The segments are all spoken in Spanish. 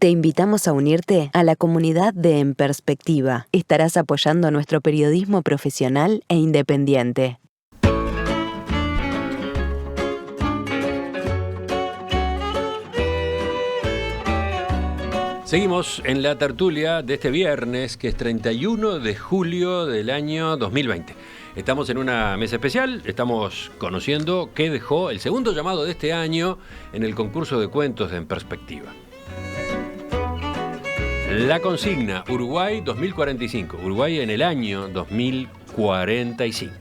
Te invitamos a unirte a la comunidad de En Perspectiva. Estarás apoyando nuestro periodismo profesional e independiente. Seguimos en la tertulia de este viernes, que es 31 de julio del año 2020. Estamos en una mesa especial, estamos conociendo qué dejó el segundo llamado de este año en el concurso de cuentos de En Perspectiva. La consigna, Uruguay 2045, Uruguay en el año 2045.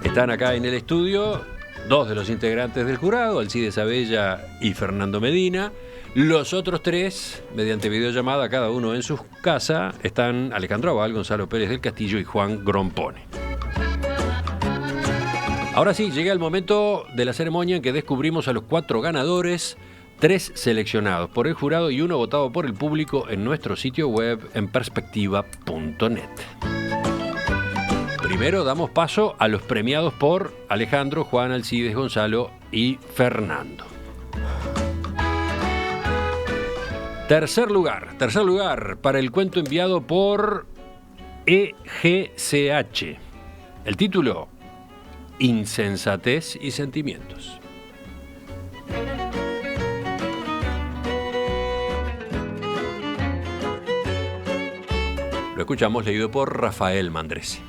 Están acá en el estudio dos de los integrantes del jurado, Alcides Abella y Fernando Medina. Los otros tres, mediante videollamada, cada uno en su casa, están Alejandro Abal, Gonzalo Pérez del Castillo y Juan Grompone. Ahora sí, llega el momento de la ceremonia en que descubrimos a los 4 ganadores, 3 seleccionados por el jurado y 1 votado por el público en nuestro sitio web enperspectiva.net. Primero damos paso a los premiados por Alejandro, Juan, Alcides, Gonzalo y Fernando. Tercer lugar para el cuento enviado por EGCH. El título, Insensatez y Sentimientos. Lo escuchamos leído por Rafael Mandresi.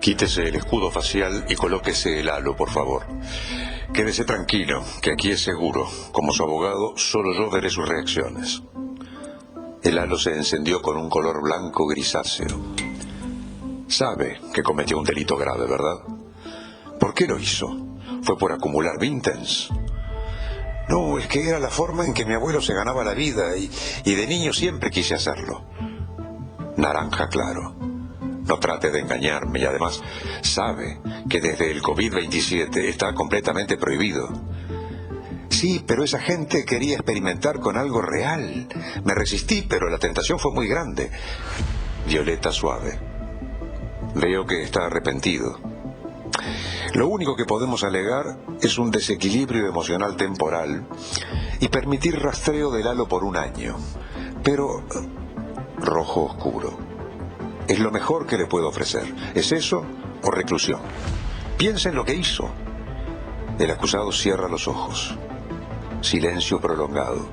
Quítese el escudo facial y colóquese el halo, por favor. Quédese tranquilo, que aquí es seguro. Como su abogado, solo yo veré sus reacciones. El halo se encendió con un color blanco grisáceo. Sabe que cometió un delito grave, ¿verdad? ¿Por qué lo hizo? ¿Fue por acumular vintage? No, es que era la forma en que mi abuelo se ganaba la vida y de niño siempre quise hacerlo. Naranja claro. No trate de engañarme y además sabe que desde el COVID-27 está completamente prohibido. Sí, pero esa gente quería experimentar con algo real. Me resistí, pero la tentación fue muy grande. Violeta suave. Veo que está arrepentido. Lo único que podemos alegar es un desequilibrio emocional temporal y permitir rastreo del halo por 1 año. Pero rojo oscuro. Es lo mejor que le puedo ofrecer. ¿Es eso o reclusión? Piensa en lo que hizo. El acusado cierra los ojos. Silencio prolongado.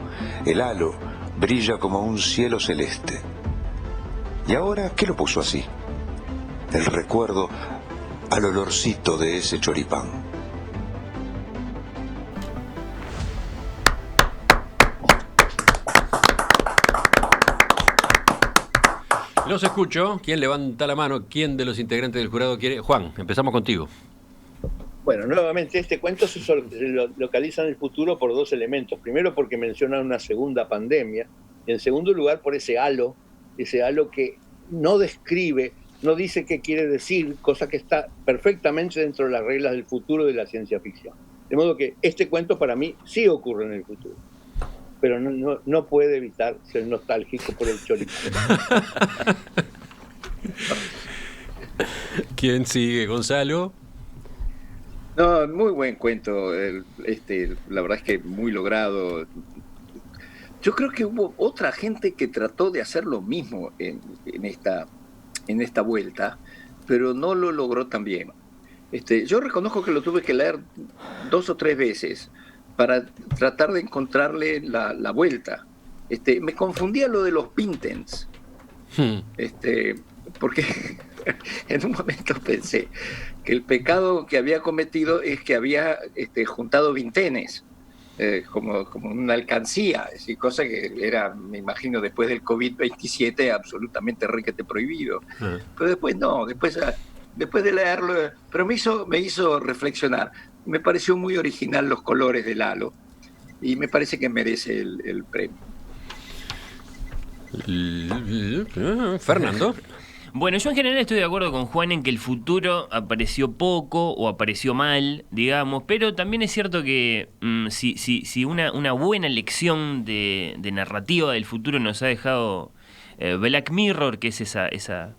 El halo brilla como un cielo celeste. ¿Y ahora qué lo puso así? El recuerdo al olorcito de ese choripán. Los escucho. ¿Quién levanta la mano? ¿Quién de los integrantes del jurado quiere? Juan, empezamos contigo. Bueno, nuevamente este cuento se localiza en el futuro por 2 elementos. Primero porque menciona una segunda pandemia. Y en segundo lugar por ese halo que no describe, no dice qué quiere decir, cosa que está perfectamente dentro de las reglas del futuro de la ciencia ficción. De modo que este cuento para mí sí ocurre en el futuro. Pero no puede evitar ser nostálgico por el choripán. ¿Quién sigue? ¿Gonzalo? No, muy buen cuento. La verdad es que muy logrado. Yo creo que hubo otra gente que trató de hacer lo mismo en esta vuelta, pero no lo logró tan bien. Yo reconozco que lo tuve que leer 2 o 3 veces para tratar de encontrarle la vuelta. Me confundía lo de los Pintens. Porque en un momento pensé que el pecado que había cometido es que había juntado vintenes como una alcancía, es decir, cosa que era, me imagino, después del COVID-27 absolutamente requete prohibido. Pero después no, después de leerlo, pero me hizo reflexionar. Me pareció muy original los colores del halo y me parece que merece el premio. Fernando. Bueno, yo en general estoy de acuerdo con Juan en que el futuro apareció poco o apareció mal, digamos, pero también es cierto que si una buena lección de narrativa del futuro nos ha dejado Black Mirror, que es esa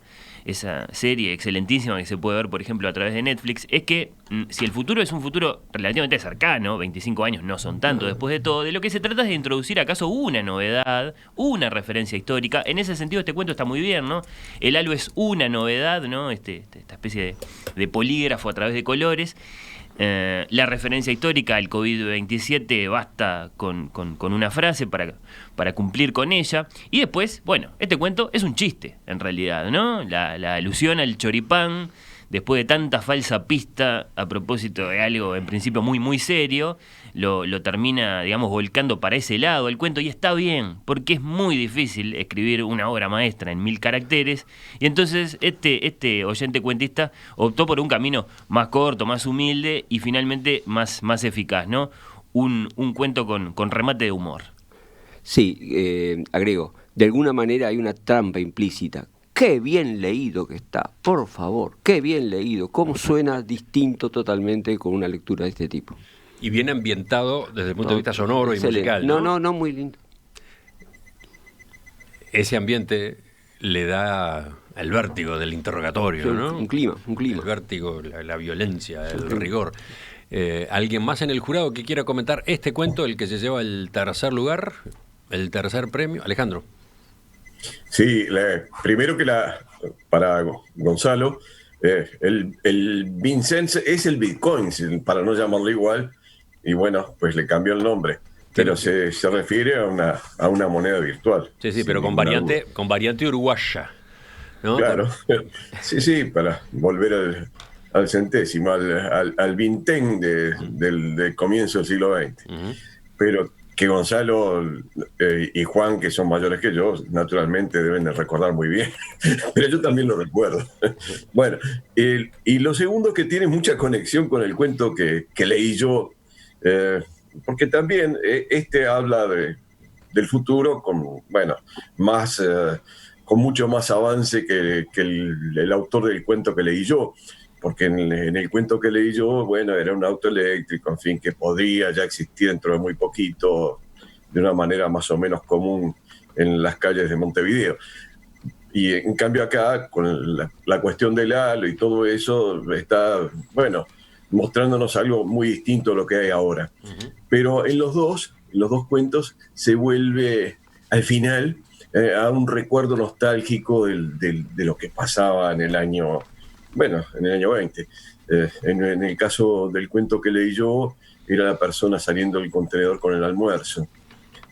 esa serie excelentísima que se puede ver, por ejemplo, a través de Netflix, es que si el futuro es un futuro relativamente cercano, 25 años no son tanto después de todo, de lo que se trata es de introducir acaso una novedad, una referencia histórica. En ese sentido este cuento está muy bien, ¿no? El halo es una novedad, ¿no? Esta especie de polígrafo a través de colores. La referencia histórica al COVID-27 basta con una frase para cumplir con ella. Y después, bueno, este cuento es un chiste, en realidad, ¿no? La alusión al choripán, después de tanta falsa pista a propósito de algo en principio muy, muy serio, lo termina, digamos, volcando para ese lado el cuento, y está bien, porque es muy difícil escribir una obra maestra en 1000 caracteres, y entonces este oyente cuentista optó por un camino más corto, más humilde y finalmente más eficaz, ¿no? Un cuento con remate de humor. Sí, agrego, de alguna manera hay una trampa implícita. ¡Qué bien leído que está! Por favor, qué bien leído. ¿Cómo suena distinto totalmente con una lectura de este tipo? Y bien ambientado desde el punto de vista sonoro excelente. Y musical. No, muy lindo. Ese ambiente le da el vértigo del interrogatorio, Sí, ¿no? Un clima. El vértigo, la violencia, el rigor. ¿Alguien más en el jurado que quiera comentar este cuento, el que se lleva el tercer lugar, el tercer premio? Alejandro. Sí, primero que para Gonzalo, el Vincennes es el Bitcoin, para no llamarlo igual, y bueno, pues le cambió el nombre, pero se refiere a una moneda virtual. Sí, pero con variante uruguaya, ¿no? Claro, sí, para volver al centésimo, al vintén del comienzo del siglo XX. Uh-huh. Pero que Gonzalo y Juan, que son mayores que yo, naturalmente deben de recordar muy bien, pero yo también lo recuerdo. Bueno, y lo segundo, que tiene mucha conexión con el cuento que leí yo, porque también habla del futuro con mucho más avance que el autor del cuento que leí yo. Porque en el cuento que leí yo, bueno, era un auto eléctrico, en fin, que podría ya existir dentro de muy poquito, de una manera más o menos común en las calles de Montevideo. Y en cambio acá, con la cuestión del halo y todo eso, está, bueno, mostrándonos algo muy distinto a lo que hay ahora. Uh-huh. Pero en los dos cuentos se vuelve, al final, a un recuerdo nostálgico de lo que pasaba en el año 20. En el caso del cuento que leí yo, era la persona saliendo del contenedor con el almuerzo.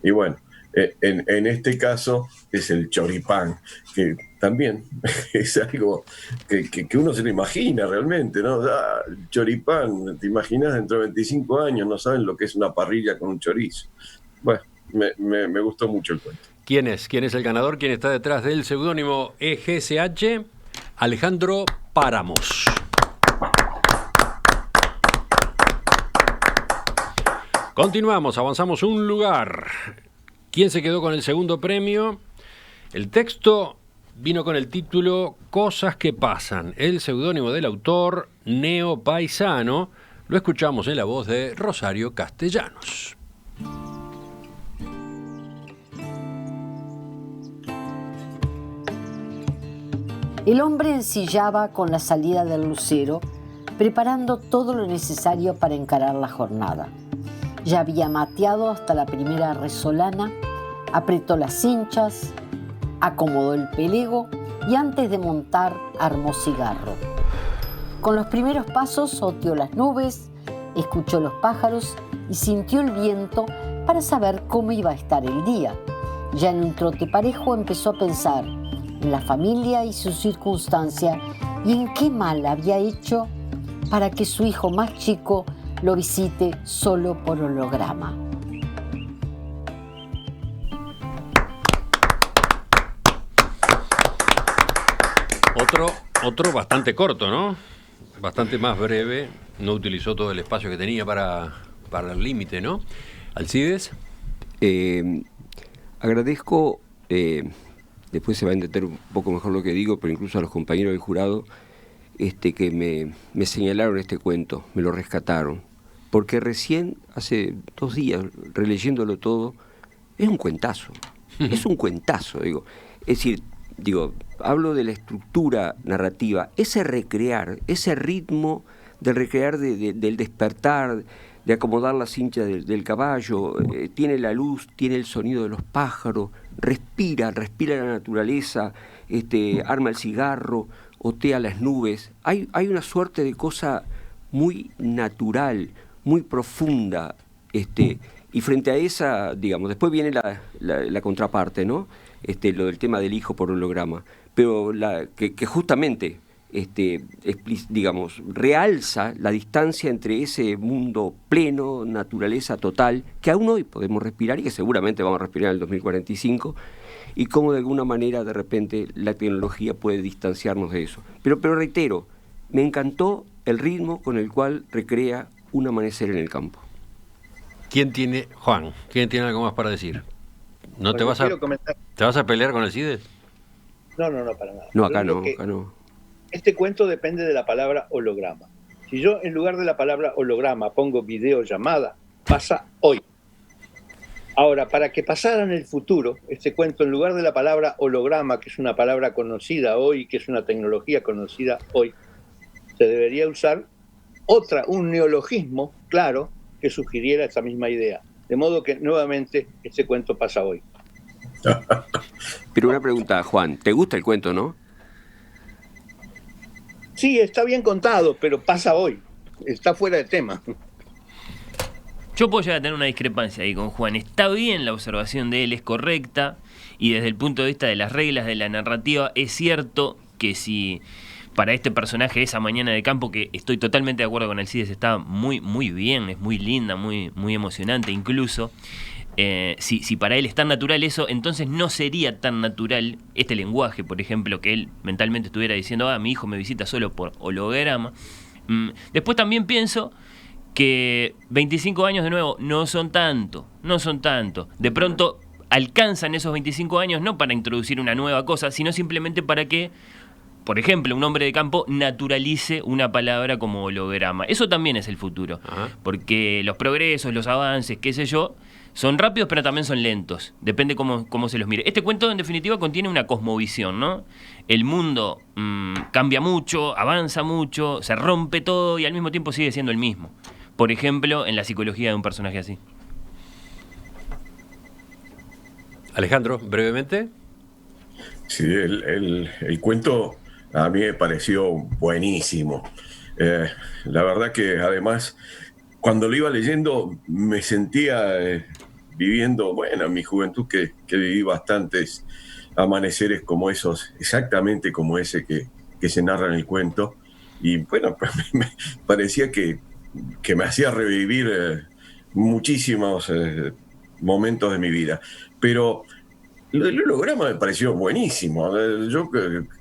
Y bueno, en este caso es el choripán, que también es algo que uno se lo imagina realmente, ¿no? El choripán, te imaginas dentro de 25 años, no saben lo que es una parrilla con un chorizo. Bueno, me gustó mucho el cuento. ¿Quién es el ganador? ¿Quién está detrás del seudónimo EGSH? Alejandro Páramos. Continuamos, avanzamos un lugar. ¿Quién se quedó con el segundo premio? El texto vino con el título Cosas que pasan. El seudónimo del autor, Neo Paisano. Lo escuchamos en la voz de Rosario Castellanos. El hombre ensillaba con la salida del lucero, preparando todo lo necesario para encarar la jornada. Ya había mateado hasta la primera resolana, apretó las cinchas, acomodó el pelego y antes de montar armó cigarro. Con los primeros pasos oteó las nubes, escuchó los pájaros y sintió el viento para saber cómo iba a estar el día. Ya en un trote parejo empezó a pensar en la familia y su circunstancia y en qué mal había hecho para que su hijo más chico lo visite solo por holograma. Otro bastante corto, ¿no? Bastante más breve. No utilizó todo el espacio que tenía para el límite, ¿no? Alcides. Agradezco, después se va a entender un poco mejor lo que digo, pero incluso a los compañeros del jurado, que me señalaron este cuento, me lo rescataron. Porque recién, hace 2 días, releyéndolo todo, es un cuentazo. Es un cuentazo, digo. Es decir, hablo de la estructura narrativa, ese recrear, ese ritmo del recrear del despertar, de acomodar la cincha del caballo, tiene la luz, tiene el sonido de los pájaros, respira la naturaleza, arma el cigarro, otea las nubes. Hay una suerte de cosa muy natural, muy profunda, y frente a esa, después viene la contraparte, ¿no? Lo del tema del hijo por holograma, pero que justamente realza la distancia entre ese mundo pleno, naturaleza total, que aún hoy podemos respirar y que seguramente vamos a respirar en el 2045, y cómo de alguna manera de repente la tecnología puede distanciarnos de eso. Pero reitero, me encantó el ritmo con el cual recrea un amanecer en el campo. ¿Quién tiene algo más para decir? ¿Te vas a pelear con el CIDE? No, para nada. No, acá no. Este cuento depende de la palabra holograma. Si yo en lugar de la palabra holograma pongo videollamada, pasa hoy. Ahora, para que pasara en el futuro, este cuento en lugar de la palabra holograma, que es una palabra conocida hoy, que es una tecnología conocida hoy, se debería usar un neologismo, claro, que sugiriera esa misma idea. De modo que, nuevamente, este cuento pasa hoy. Pero una pregunta, Juan, ¿te gusta el cuento, no? Sí, está bien contado, pero pasa hoy. Está fuera de tema. Yo puedo llegar a tener una discrepancia ahí con Juan. Está bien la observación de él, es correcta, y desde el punto de vista de las reglas de la narrativa, es cierto que si para este personaje esa mañana de campo, que estoy totalmente de acuerdo con Alcides, está muy, muy bien, es muy linda, muy, muy emocionante incluso. Si para él es tan natural eso, entonces no sería tan natural este lenguaje, por ejemplo, que él mentalmente estuviera diciendo, mi hijo me visita solo por holograma. Después también pienso que 25 años de nuevo no son tanto. De pronto alcanzan esos 25 años no para introducir una nueva cosa, sino simplemente para que, por ejemplo, un hombre de campo naturalice una palabra como holograma. Eso también es el futuro. Ajá. Porque los progresos, los avances, qué sé yo, son rápidos pero también son lentos. Depende cómo se los mire. Este cuento en definitiva contiene una cosmovisión, ¿no? El mundo cambia mucho, avanza mucho, se rompe todo y al mismo tiempo sigue siendo el mismo. Por ejemplo, en la psicología de un personaje así. Alejandro, brevemente. Sí, el cuento a mí me pareció buenísimo. La verdad que además, cuando lo iba leyendo, me sentía viviendo, en mi juventud que viví bastantes amaneceres como esos, exactamente como ese que se narra en el cuento. Y bueno, pues me parecía que me hacía revivir muchísimos momentos de mi vida. Pero el holograma me pareció buenísimo. Yo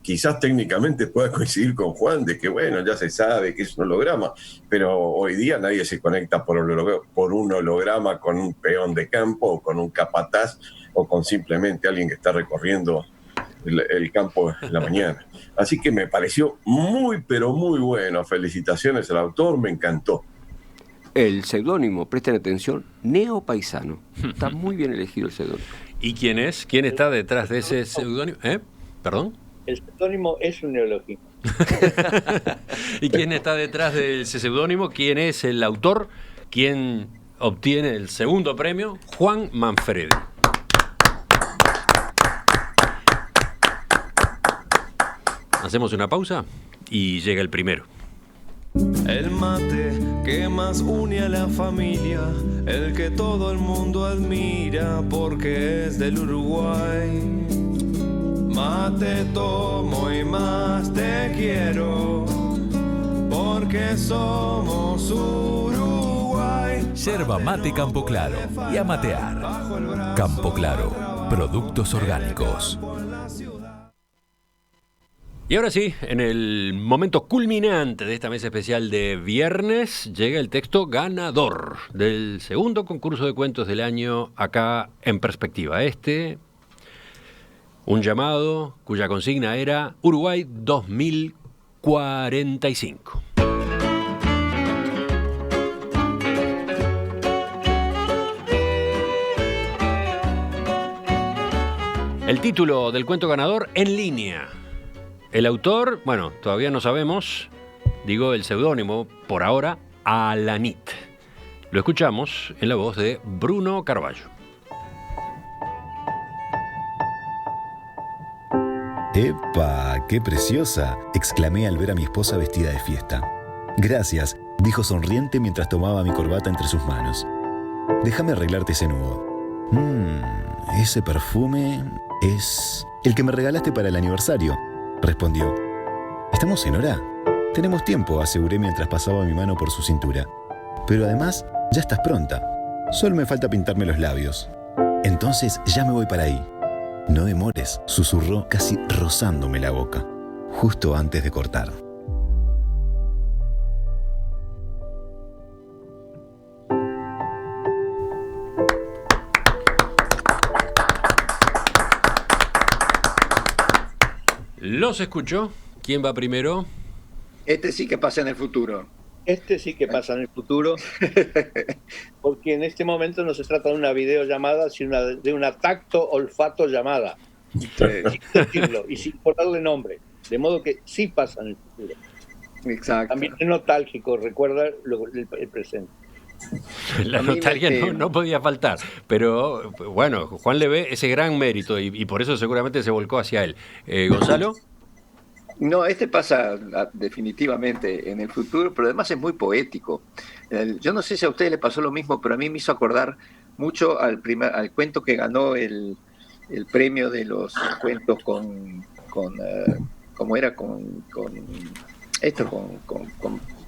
quizás técnicamente pueda coincidir con Juan de que, ya se sabe que es un holograma, pero hoy día nadie se conecta por un holograma con un peón de campo o con un capataz o con simplemente alguien que está recorriendo el campo en la mañana. Así que me pareció muy, pero muy bueno. Felicitaciones al autor, me encantó. El seudónimo, presten atención, Neo Paisano. Está muy bien elegido el seudónimo. ¿Y quién es? ¿Quién está detrás de ese seudónimo? ¿Perdón? El seudónimo es un neologismo. ¿Y quién está detrás de ese seudónimo? ¿Quién es el autor? ¿Quién obtiene el segundo premio? Juan Manfredi. Hacemos una pausa y llega el primero. El mate que más une a la familia, el que todo el mundo admira porque es del Uruguay. Mate tomo y más te quiero porque somos Uruguay. Yerba mate Campo Claro y a matear. Campo Claro, productos orgánicos. Y ahora sí, en el momento culminante de esta mesa especial de viernes, llega el texto ganador del segundo concurso de cuentos del año acá en Perspectiva. Un llamado cuya consigna era Uruguay 2045. El título del cuento ganador, En línea. El autor, bueno, todavía no sabemos, digo el seudónimo, por ahora, Alanit. Lo escuchamos en la voz de Bruno Carballo. ¡Epa! ¡Qué preciosa! Exclamé al ver a mi esposa vestida de fiesta. Gracias, dijo sonriente mientras tomaba mi corbata entre sus manos. Déjame arreglarte ese nudo. Ese perfume es el que me regalaste para el aniversario, respondió. ¿Estamos en hora? Tenemos tiempo, aseguré mientras pasaba mi mano por su cintura. Pero además, ya estás pronta. Solo me falta pintarme los labios. Entonces ya me voy para ahí. No demores, susurró casi rozándome la boca, justo antes de cortar. ¿Los escuchó? ¿Quién va primero? Este sí que pasa en el futuro. Este sí que pasa en el futuro, porque en este momento no se trata de una videollamada, sino de una tacto-olfato llamada, sin decirlo y sin ponerle nombre, de modo que sí pasa en el futuro. Exacto. También es nostálgico, recuerda el presente. La nostalgia no podía faltar, pero bueno, Juan le ve ese gran mérito y por eso seguramente se volcó hacia él. ¿Gonzalo? No, este pasa definitivamente en el futuro, pero además es muy poético. Yo no sé si a ustedes les pasó lo mismo, pero a mí me hizo acordar mucho al cuento que ganó el premio de los cuentos con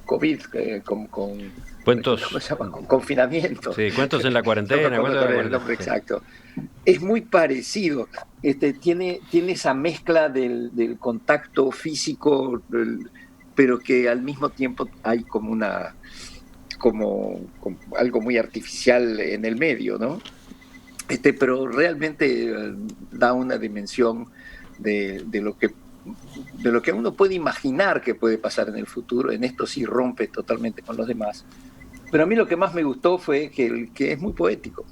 COVID, cuentos, ¿cómo se llama? Con confinamiento. Sí, cuentos en la cuarentena. No el nombre exacto. Es muy parecido. Tiene esa mezcla del contacto físico, pero que al mismo tiempo hay como algo muy artificial en el medio, ¿no? Pero realmente da una dimensión de lo que uno puede imaginar que puede pasar en el futuro. En esto sí rompe totalmente con los demás. Pero a mí lo que más me gustó fue que es muy poético.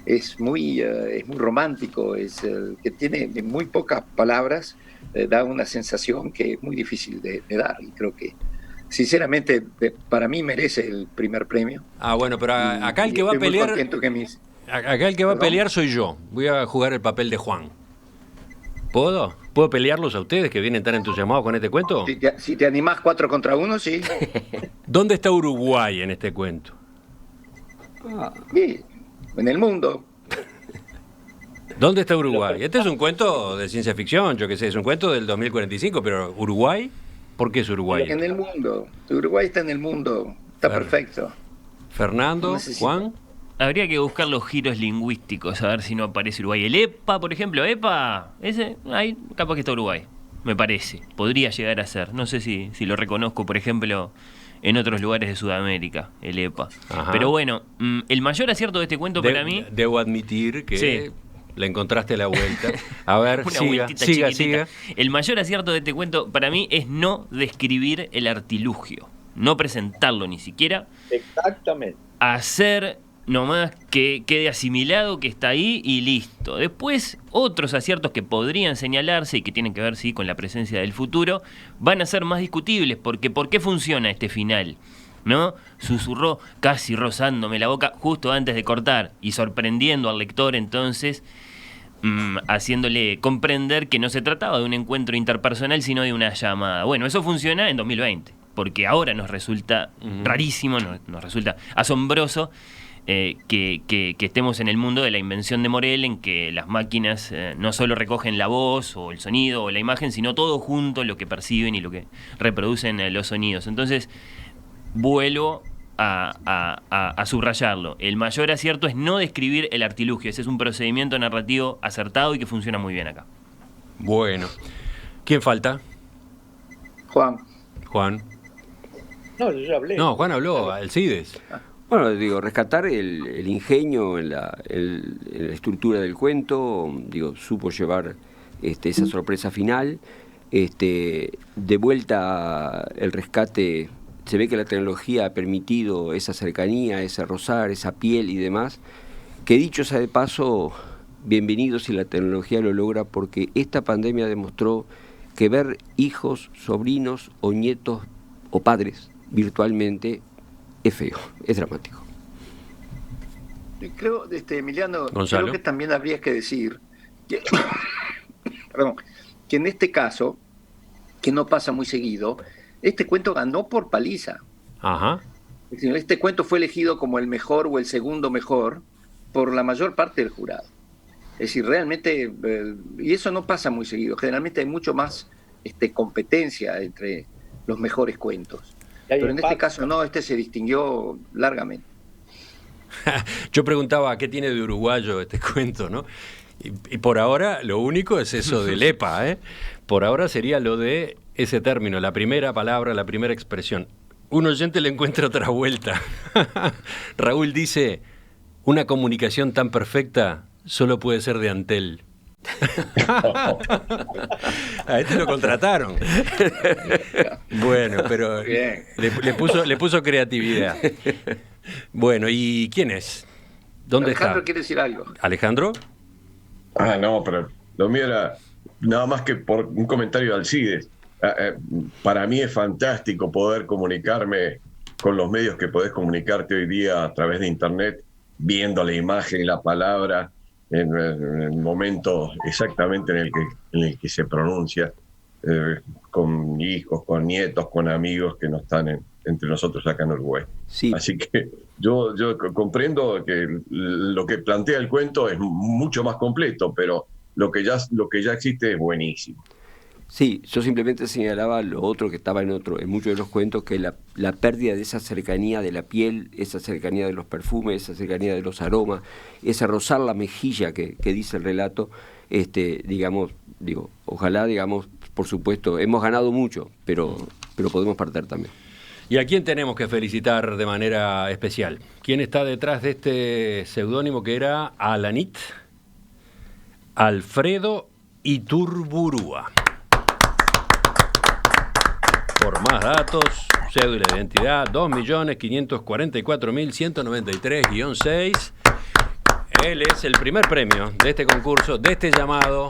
Es muy romántico, que tiene muy pocas palabras, da una sensación que es muy difícil de dar, y creo que sinceramente para mí merece el primer premio. Bueno, pero acá el que va a pelear, acá el que va a pelear soy yo. Voy a jugar el papel de Juan. ¿Puedo pelearlos a ustedes que vienen tan entusiasmados con este cuento? Si te animás 4 contra 1, sí. ¿Dónde está Uruguay en este cuento? Sí, en el mundo. ¿Dónde está Uruguay? Este es un cuento de ciencia ficción, yo qué sé, es un cuento del 2045, pero ¿Uruguay? ¿Por qué es Uruguay? En el mundo. Uruguay está en el mundo. Está perfecto. Fernando, Juan. Habría que buscar los giros lingüísticos, a ver si no aparece Uruguay. El EPA, por ejemplo, ese, ahí capaz que está Uruguay, me parece. Podría llegar a ser. No sé si lo reconozco, por ejemplo, en otros lugares de Sudamérica, el EPA. Ajá. Pero bueno, el mayor acierto de este cuento para mí... Debo admitir que le encontraste la vuelta. A ver, siga. El mayor acierto de este cuento para mí es no describir el artilugio, no presentarlo ni siquiera. Exactamente. Hacer nomás que quede asimilado que está ahí y listo. Después, otros aciertos que podrían señalarse y que tienen que ver con la presencia del futuro, van a ser más discutibles, porque ¿por qué funciona este final? ¿No? Susurró casi rozándome la boca justo antes de cortar y sorprendiendo al lector entonces, haciéndole comprender que no se trataba de un encuentro interpersonal, sino de una llamada. Bueno, eso funciona en 2020, porque ahora nos resulta rarísimo, nos resulta asombroso que estemos en el mundo de la invención de Morel, en que las máquinas no solo recogen la voz o el sonido o la imagen, sino todo junto, lo que perciben y lo que reproducen los sonidos. Entonces, vuelvo a subrayarlo. El mayor acierto es no describir el artilugio. Ese es un procedimiento narrativo acertado y que funciona muy bien acá. Bueno. ¿Quién falta? Juan. No, yo ya hablé. No, Juan habló, Alcides. Bueno, digo, rescatar el ingenio en la estructura del cuento, supo llevar esa sorpresa final. De vuelta el rescate, se ve que la tecnología ha permitido esa cercanía, ese rozar, esa piel y demás, que dicho sea de paso, bienvenido si la tecnología lo logra, porque esta pandemia demostró que ver hijos, sobrinos o nietos o padres virtualmente es feo, es dramático. Creo, Emiliano, Gonzalo. creo que también habría que decir que, perdón, que en este caso, que no pasa muy seguido, este cuento ganó por paliza. Ajá. Es decir, este cuento fue elegido como el mejor o el segundo mejor por la mayor parte del jurado. Es decir, realmente, y eso no pasa muy seguido, generalmente hay mucho más competencia entre los mejores cuentos. Pero en este caso no, este se distinguió largamente. Yo preguntaba qué tiene de uruguayo este cuento, ¿no? Y por ahora lo único es eso del EPA, ¿eh? Por ahora sería lo de ese término, la primera palabra, la primera expresión. Un oyente le encuentra otra vuelta. Raúl dice, una comunicación tan perfecta solo puede ser de Antel. A este lo contrataron. Bueno, pero le puso creatividad. Bueno, ¿y quién es? ¿Dónde Alejandro está? quiere decir algo. ¿Alejandro? No, pero lo mío era nada más que por un comentario de Alcides. Para mí es fantástico poder comunicarme con los medios que podés comunicarte hoy día a través de Internet, viendo la imagen y la palabra en el momento exactamente en el que se pronuncia, con hijos, con nietos, con amigos que no están entre nosotros acá en Uruguay. Sí. Así que yo comprendo que lo que plantea el cuento es mucho más completo, pero lo que ya existe es buenísimo. Sí, yo simplemente señalaba lo otro que estaba en muchos de los cuentos, que la pérdida de esa cercanía de la piel, esa cercanía de los perfumes, esa cercanía de los aromas, ese rozar la mejilla que dice el relato, ojalá, por supuesto, hemos ganado mucho, pero podemos perder también. ¿Y a quién tenemos que felicitar de manera especial? ¿Quién está detrás de este seudónimo que era Alanit Alfredo Iturburúa? Por más datos, cédula de identidad 2.544.193-6. Él es el primer premio de este concurso, de este llamado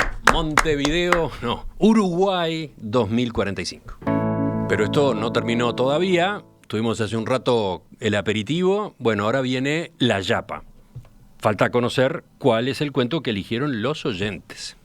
Uruguay 2045. Pero esto no terminó todavía. Tuvimos hace un rato el aperitivo. Bueno, ahora viene la yapa. Falta conocer cuál es el cuento que eligieron los oyentes.